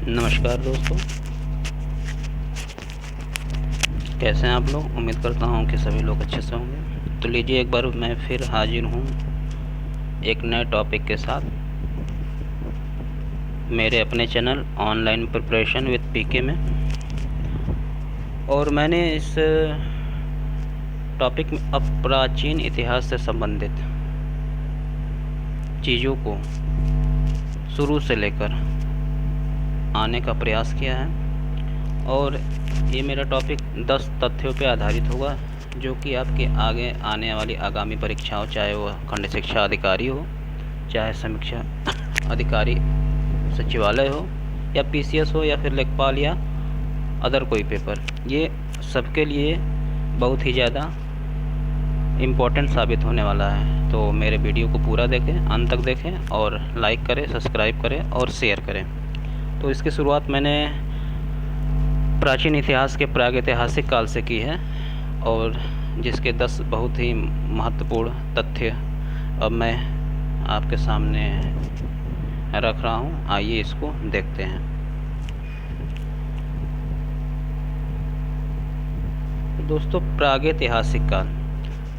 नमस्कार दोस्तों, कैसे हैं आप लोग। उम्मीद करता हूँ कि सभी लोग अच्छे से होंगे। तो लीजिए, एक बार मैं फिर हाजिर हूँ एक नए टॉपिक के साथ मेरे अपने चैनल ऑनलाइन प्रिपरेशन विद पीके में। और मैंने इस टॉपिक में प्राचीन इतिहास से संबंधित चीज़ों को शुरू से लेकर आने का प्रयास किया है। और ये मेरा टॉपिक 10 तथ्यों पर आधारित होगा, जो कि आपके आगे आने वाली आगामी परीक्षाओं, चाहे वह खंड शिक्षा अधिकारी हो, चाहे समीक्षा अधिकारी सचिवालय हो, या पीसीएस हो, या फिर लेखपाल, या अदर कोई पेपर, ये सबके लिए बहुत ही ज़्यादा इम्पोर्टेंट साबित होने वाला है। तो मेरे वीडियो को पूरा देखें, अंत तक देखें, और लाइक करें, सब्सक्राइब करें और शेयर करें। तो इसकी शुरुआत मैंने प्राचीन इतिहास के प्रागैतिहासिक काल से की है, और जिसके 10 बहुत ही महत्वपूर्ण तथ्य अब मैं आपके सामने रख रहा हूँ। आइए इसको देखते हैं। दोस्तों, प्रागैतिहासिक काल,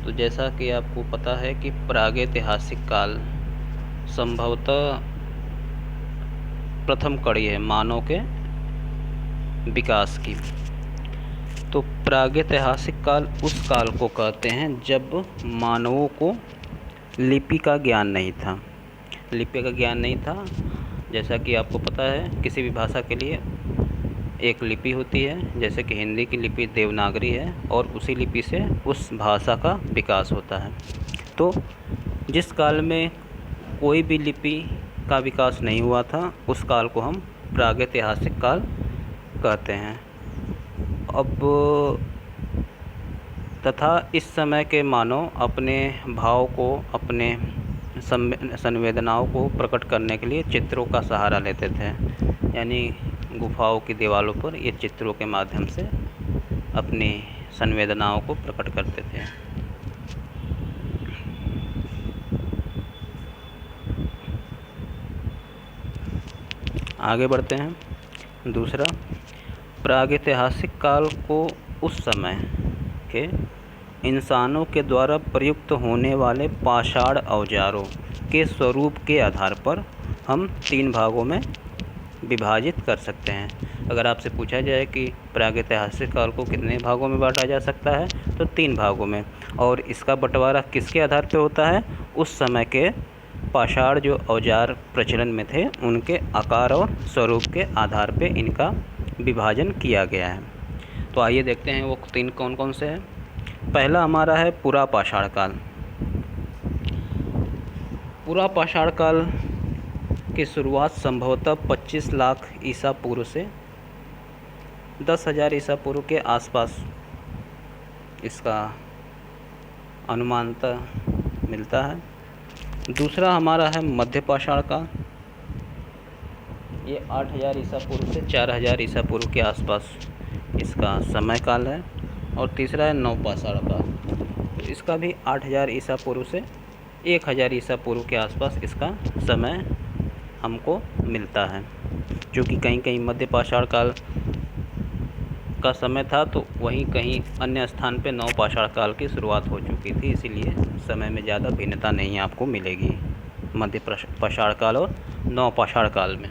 तो जैसा कि आपको पता है कि प्रागैतिहासिक काल संभवतः प्रथम कड़ी है मानव के विकास की। तो प्रागैतिहासिक काल उस काल को कहते हैं जब मानवों को लिपि का ज्ञान नहीं था। लिपि का ज्ञान नहीं था, जैसा कि आपको पता है किसी भी भाषा के लिए एक लिपि होती है। जैसे कि हिंदी की लिपि देवनागरी है, और उसी लिपि से उस भाषा का विकास होता है। तो जिस काल में कोई भी लिपि का विकास नहीं हुआ था, उस काल को हम प्रागैतिहासिक काल कहते हैं। अब तथा इस समय के मानव अपने भाव को, अपने संवेदनाओं को प्रकट करने के लिए चित्रों का सहारा लेते थे। यानी गुफाओं की दीवारों पर ये चित्रों के माध्यम से अपनी संवेदनाओं को प्रकट करते थे। आगे बढ़ते हैं। दूसरा, प्रागैतिहासिक काल को उस समय के इंसानों के द्वारा प्रयुक्त होने वाले पाषाण औजारों के स्वरूप के आधार पर हम 3 भागों में विभाजित कर सकते हैं। अगर आपसे पूछा जाए कि प्रागैतिहासिक काल को कितने भागों में बांटा जा सकता है, तो 3 भागों में। और इसका बंटवारा किसके आधार पर होता है? उस समय के पाषाण जो औजार प्रचलन में थे, उनके आकार और स्वरूप के आधार पर इनका विभाजन किया गया है। तो आइए देखते हैं वो 3 कौन कौन से हैं। पहला हमारा है पुरा पाषाण काल। पुरा पाषाण काल की शुरुआत संभवतः 25 लाख ईसा पूर्व से 10,000 ईसा पूर्व के आसपास इसका अनुमानतः मिलता है। दूसरा हमारा है मध्य पाषाण काल। ये 8,000 ईसा पूर्व से 4,000 ईसा पूर्व के आसपास इसका समय काल है। और तीसरा है नवपाषाण काल। तो इसका भी 8,000 ईसा पूर्व से 1,000 ईसा पूर्व के आसपास इसका समय हमको मिलता है। जो कि कहीं कहीं मध्य पाषाण काल का समय था, तो वहीं कहीं अन्य स्थान पे नवपाषाण काल की शुरुआत हो चुकी थी। इसीलिए समय में ज़्यादा भिन्नता नहीं आपको मिलेगी मध्य पाषाण काल और नवपाषाण काल में।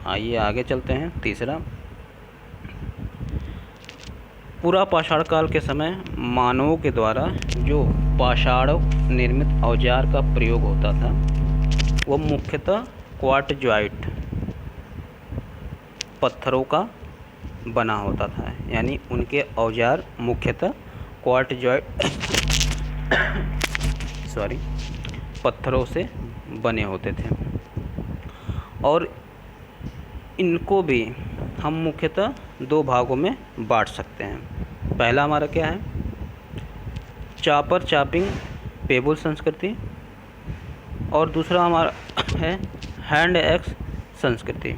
आइए आगे चलते हैं। तीसरा, पुरा पाषाण काल के समय मानवों के द्वारा जो पाषाण निर्मित औजार का प्रयोग होता था, वो मुख्यतः क्वार्टज़ाइट पत्थरों का बना होता था। यानी उनके औजार मुख्यतः क्वार्टज़ाइट पत्थरों से बने होते थे। और इनको भी हम मुख्यतः 2 भागों में बांट सकते हैं। पहला हमारा क्या है? चापर चापिंग पेबल संस्कृति, और दूसरा हमारा है हैंड एक्स संस्कृति।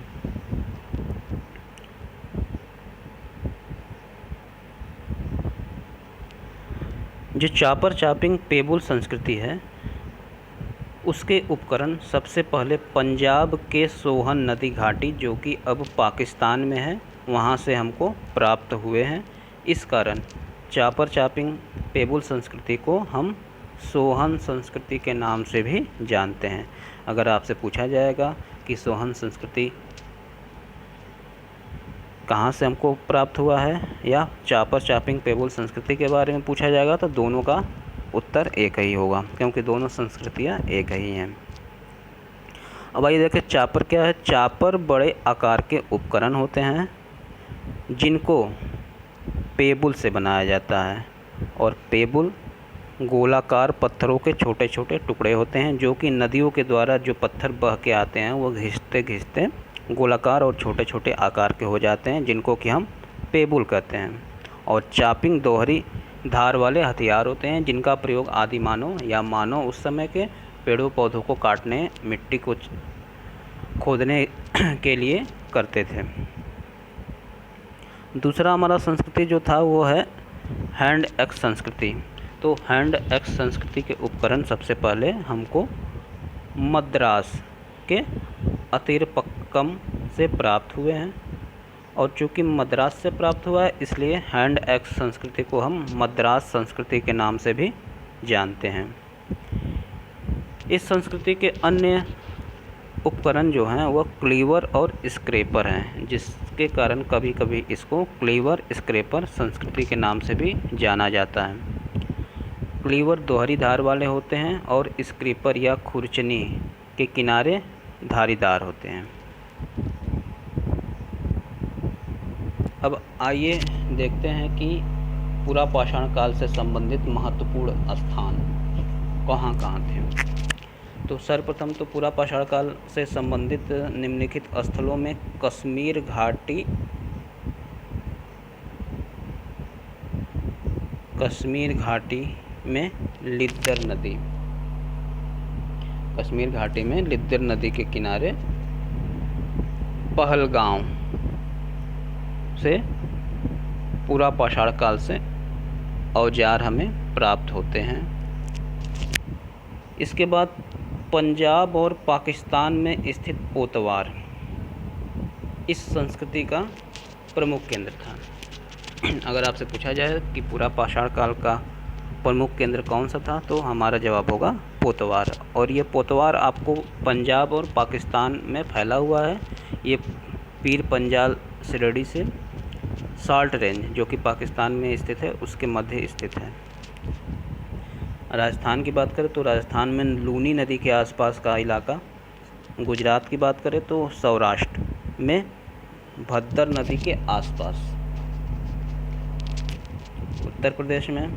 जो चापर चापिंग पेबल संस्कृति है, उसके उपकरण सबसे पहले पंजाब के सोहन नदी घाटी, जो कि अब पाकिस्तान में है, वहाँ से हमको प्राप्त हुए हैं। इस कारण चापर चापिंग पेबुल संस्कृति को हम सोहन संस्कृति के नाम से भी जानते हैं। अगर आपसे पूछा जाएगा कि सोहन संस्कृति कहाँ से हमको प्राप्त हुआ है या चापर चापिंग पेबुल संस्कृति के बारे में पूछा जाएगा, तो दोनों का उत्तर एक ही होगा, क्योंकि दोनों संस्कृतियाँ एक ही हैं। अब आइए देखें चापर क्या है। चापर बड़े आकार के उपकरण होते हैं जिनको पेबुल से बनाया जाता है, और पेबुल गोलाकार पत्थरों के छोटे छोटे टुकड़े होते हैं, जो कि नदियों के द्वारा जो पत्थर बह के आते हैं वो घिसते घिसते गोलाकार और छोटे छोटे आकार के हो जाते हैं, जिनको कि हम पेबुल कहते हैं। और चापिंग दोहरी धार वाले हथियार होते हैं, जिनका प्रयोग आदि मानव या मानव उस समय के पेड़ों पौधों को काटने, मिट्टी को खोदने के लिए करते थे। दूसरा हमारा संस्कृति जो था वो है हैंड एक्स संस्कृति। तो हैंड एक्स संस्कृति के उपकरण सबसे पहले हमको मद्रास के अतिरपक्कम से प्राप्त हुए हैं, और चूँकि मद्रास से प्राप्त हुआ है इसलिए हैंड एक्स संस्कृति को हम मद्रास संस्कृति के नाम से भी जानते हैं। इस संस्कृति के अन्य उपकरण जो हैं वह क्लीवर और स्क्रैपर हैं, जिसके कारण कभी कभी इसको क्लीवर स्क्रैपर संस्कृति के नाम से भी जाना जाता है। क्लीवर दोहरी धार वाले होते हैं और स्क्रैपर या खुरचनी के किनारे धारीदार होते हैं। अब आइए देखते हैं कि पूरा पाषाण काल से संबंधित महत्वपूर्ण स्थान कहाँ कहाँ थे। तो सर्वप्रथम तो पूरा पाषाण काल से संबंधित निम्नलिखित स्थलों में कश्मीर घाटी में लिद्दर नदी, कश्मीर घाटी में लिद्दर नदी के किनारे पहलगांव से पूरा पाषाण काल से औजार हमें प्राप्त होते हैं। इसके बाद पंजाब और पाकिस्तान में स्थित पोतवार इस संस्कृति का प्रमुख केंद्र था। अगर आपसे पूछा जाए कि पूरा पाषाण काल का प्रमुख केंद्र कौन सा था, तो हमारा जवाब होगा पोतवार। और ये पोतवार आपको पंजाब और पाकिस्तान में फैला हुआ है। ये पीर पंजाल श्रेणी से साल्ट रेंज, जो कि पाकिस्तान में स्थित है, उसके मध्य स्थित है। राजस्थान की बात करें तो राजस्थान में लूनी नदी के आसपास का इलाका। गुजरात की बात करें तो सौराष्ट्र में भद्दर नदी के आसपास। उत्तर प्रदेश में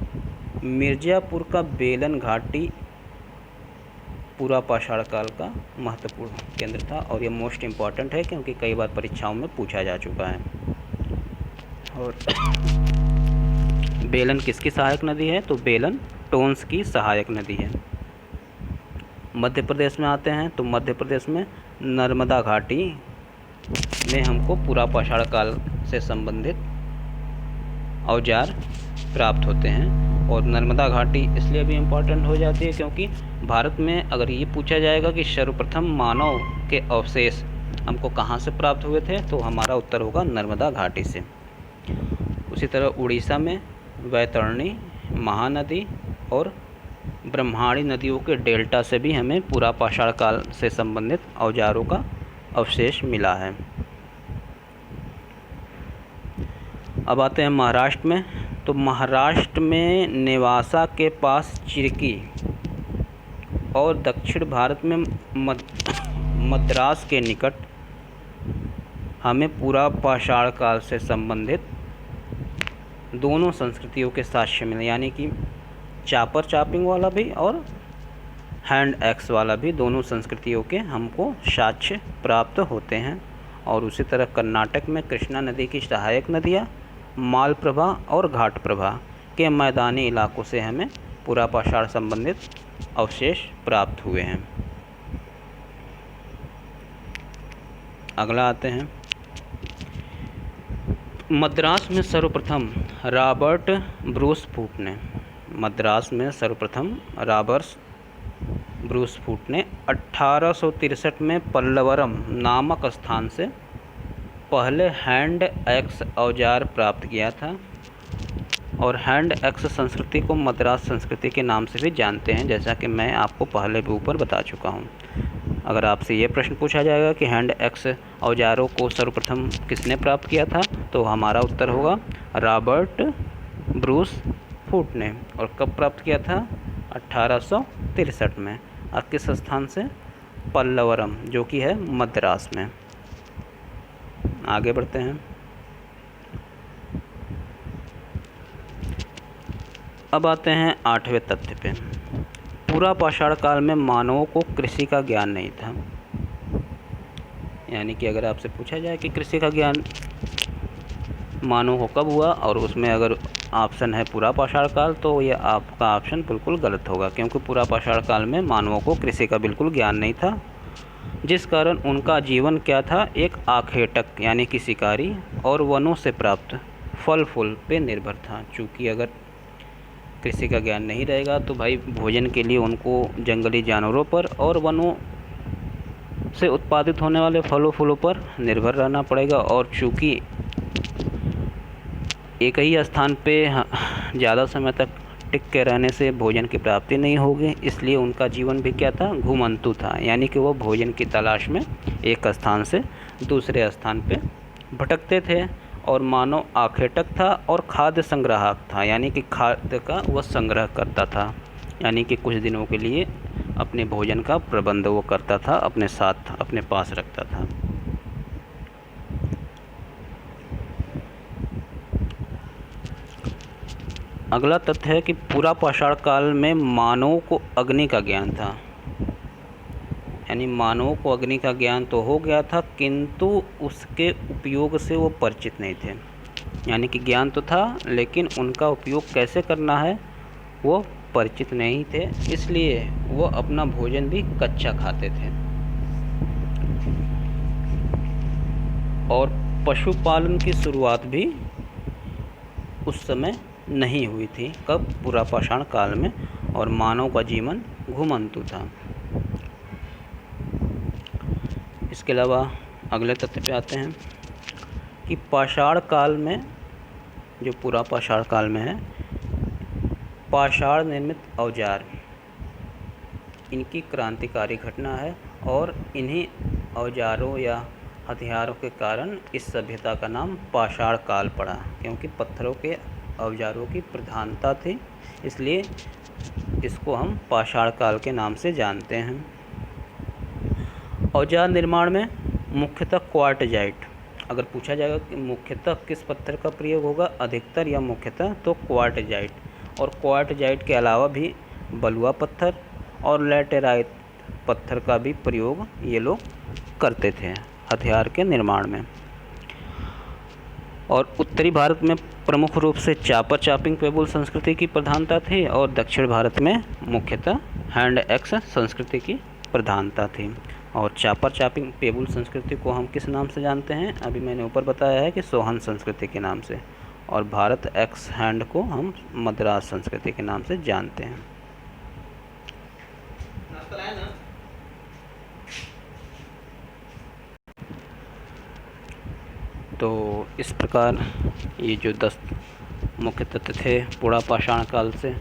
मिर्ज़ापुर का बेलन घाटी पूरा पाषाण काल का महत्वपूर्ण केंद्र था, और ये मोस्ट इम्पॉर्टेंट है क्योंकि कई बार परीक्षाओं में पूछा जा चुका है। और बेलन किसकी सहायक नदी है, तो बेलन टोन्स की सहायक नदी है। मध्य प्रदेश में आते हैं तो मध्य प्रदेश में नर्मदा घाटी में हमको पूरा पाषाण काल से संबंधित औजार प्राप्त होते हैं। और नर्मदा घाटी इसलिए भी इम्पॉर्टेंट हो जाती है क्योंकि भारत में अगर ये पूछा जाएगा कि सर्वप्रथम मानव के अवशेष हमको कहाँ से प्राप्त हुए थे, तो हमारा उत्तर होगा नर्मदा घाटी से। उसी तरह उड़ीसा में वैतरणी, महानदी और ब्रह्माणी नदियों के डेल्टा से भी हमें पूरा पाषाण काल से संबंधित औजारों का अवशेष मिला है। अब आते हैं महाराष्ट्र में। तो महाराष्ट्र में नेवासा के पास चिरकी और दक्षिण भारत में मद्रास के निकट हमें पूरा पाषाण काल से संबंधित दोनों संस्कृतियों के साक्ष्य मिले, यानी कि चापर चापिंग वाला भी और हैंड एक्स वाला भी, दोनों संस्कृतियों के हमको साक्ष्य प्राप्त होते हैं। और उसी तरह कर्नाटक में कृष्णा नदी की सहायक नदियाँ मालप्रभा और घाटप्रभा के मैदानी इलाकों से हमें पूरा पाषाण संबंधित अवशेष प्राप्त हुए हैं। अगला आते हैं मद्रास में सर्वप्रथम रॉबर्ट ब्रूस फूट ने, मद्रास में सर्वप्रथम रॉबर्ट ब्रूस फूट ने 1863 में पल्लवरम नामक स्थान से पहले हैंड एक्स औजार प्राप्त किया था। और हैंड एक्स संस्कृति को मद्रास संस्कृति के नाम से भी जानते हैं, जैसा कि मैं आपको पहले भी ऊपर बता चुका हूँ। अगर आपसे ये प्रश्न पूछा जाएगा कि हैंड एक्स औजारों को सर्वप्रथम किसने प्राप्त किया था, तो हमारा उत्तर होगा रॉबर्ट ब्रूस फूट ने। और कब प्राप्त किया था? 1863 में। और किस स्थान से? पल्लवरम, जो कि है मद्रास में। आगे बढ़ते हैं। अब आते हैं 8वें तथ्य पे। पूरा पाषाण काल में मानवों को कृषि का ज्ञान नहीं था। यानी कि अगर आपसे पूछा जाए कि कृषि का ज्ञान मानवों को कब हुआ, और उसमें अगर ऑप्शन है पूरा पाषाण काल, तो ये आपका ऑप्शन बिल्कुल गलत होगा, क्योंकि पूरा पाषाण काल में मानवों को कृषि का बिल्कुल ज्ञान नहीं था, जिस कारण उनका जीवन क्या था? एक आखेटक यानी कि शिकारी और वनों से प्राप्त फल फूल पे निर्भर था। चूँकि अगर कृषि का ज्ञान नहीं रहेगा तो भाई भोजन के लिए उनको जंगली जानवरों पर और वनों से उत्पादित होने वाले फलों फूलों पर निर्भर रहना पड़ेगा। और चूँकि एक ही स्थान पे ज़्यादा समय तक टिक के रहने से भोजन की प्राप्ति नहीं होगी, इसलिए उनका जीवन भी क्या था? घुमंतु था। यानी कि वो भोजन की तलाश में एक स्थान से दूसरे स्थान पे भटकते थे। और मानव आखेटक था और खाद्य संग्राहक था, यानी कि खाद्य का वह संग्रह करता था, यानी कि कुछ दिनों के लिए अपने भोजन का प्रबंध वो करता था, अपने साथ अपने पास रखता था। अगला तथ्य है कि पूरा पाषाण काल में मानवों को अग्नि का ज्ञान था। यानी मानवों को अग्नि का ज्ञान तो हो गया था, किंतु उसके उपयोग से वो परिचित नहीं थे। यानी कि ज्ञान तो था, लेकिन उनका उपयोग कैसे करना है वो परिचित नहीं थे, इसलिए वो अपना भोजन भी कच्चा खाते थे। और पशुपालन की शुरुआत भी उस समय नहीं हुई थी। कब? पूरा पाषाण काल में। और मानव का जीवन घुमंतु था। इसके अलावा अगले तथ्य पे आते हैं कि पाषाण काल में, जो पूरा पाषाण काल में है, पाषाण निर्मित औजार इनकी क्रांतिकारी घटना है। और इन्हीं औजारों या हथियारों के कारण इस सभ्यता का नाम पाषाण काल पड़ा, क्योंकि पत्थरों के औजारों की प्रधानता थी, इसलिए इसको हम पाषाण काल के नाम से जानते हैं। औजार निर्माण में मुख्यतः क्वार्टजाइट, अगर पूछा जाएगा कि मुख्यतः किस पत्थर का प्रयोग होगा, अधिकतर या मुख्यतः, तो क्वार्टजाइट। और क्वार्टजाइट के अलावा भी बलुआ पत्थर और लैटेराइट पत्थर का भी प्रयोग ये लोग करते थे हथियार के निर्माण में। और उत्तरी भारत में प्रमुख रूप से चापर चापिंग पेबुल संस्कृति की प्रधानता थी, और दक्षिण भारत में मुख्यतः हैंड एक्स संस्कृति की प्रधानता थी। और चापर चापिंग पेबुल संस्कृति को हम किस नाम से जानते हैं? अभी मैंने ऊपर बताया है कि सोहन संस्कृति के नाम से। और भारत एक्स हैंड को हम मद्रास संस्कृति के नाम से जानते हैं। तो इस प्रकार ये जो 10 मुख्य तथ्य थे पूरा पाषाण काल से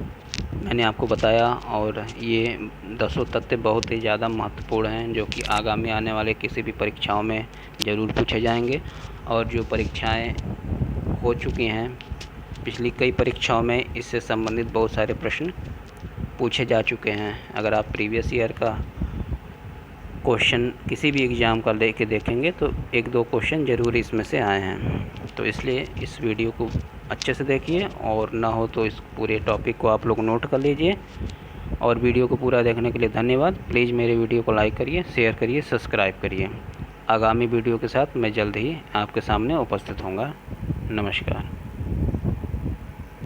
मैंने आपको बताया, और ये 10 तथ्य बहुत ही ज़्यादा महत्वपूर्ण हैं, जो कि आगामी आने वाले किसी भी परीक्षाओं में ज़रूर पूछे जाएंगे। और जो परीक्षाएं हो चुकी हैं, पिछली कई परीक्षाओं में इससे संबंधित बहुत सारे प्रश्न पूछे जा चुके हैं। अगर आप प्रीवियस ईयर का क्वेश्चन किसी भी एग्ज़ाम का लेके देखेंगे तो 1-2 क्वेश्चन ज़रूर इसमें से आए हैं। तो इसलिए इस वीडियो को अच्छे से देखिए, और ना हो तो इस पूरे टॉपिक को आप लोग नोट कर लीजिए। और वीडियो को पूरा देखने के लिए धन्यवाद। प्लीज़ मेरे वीडियो को लाइक करिए, शेयर करिए, सब्सक्राइब करिए। आगामी वीडियो के साथ मैं जल्द ही आपके सामने उपस्थित होऊंगा। नमस्कार।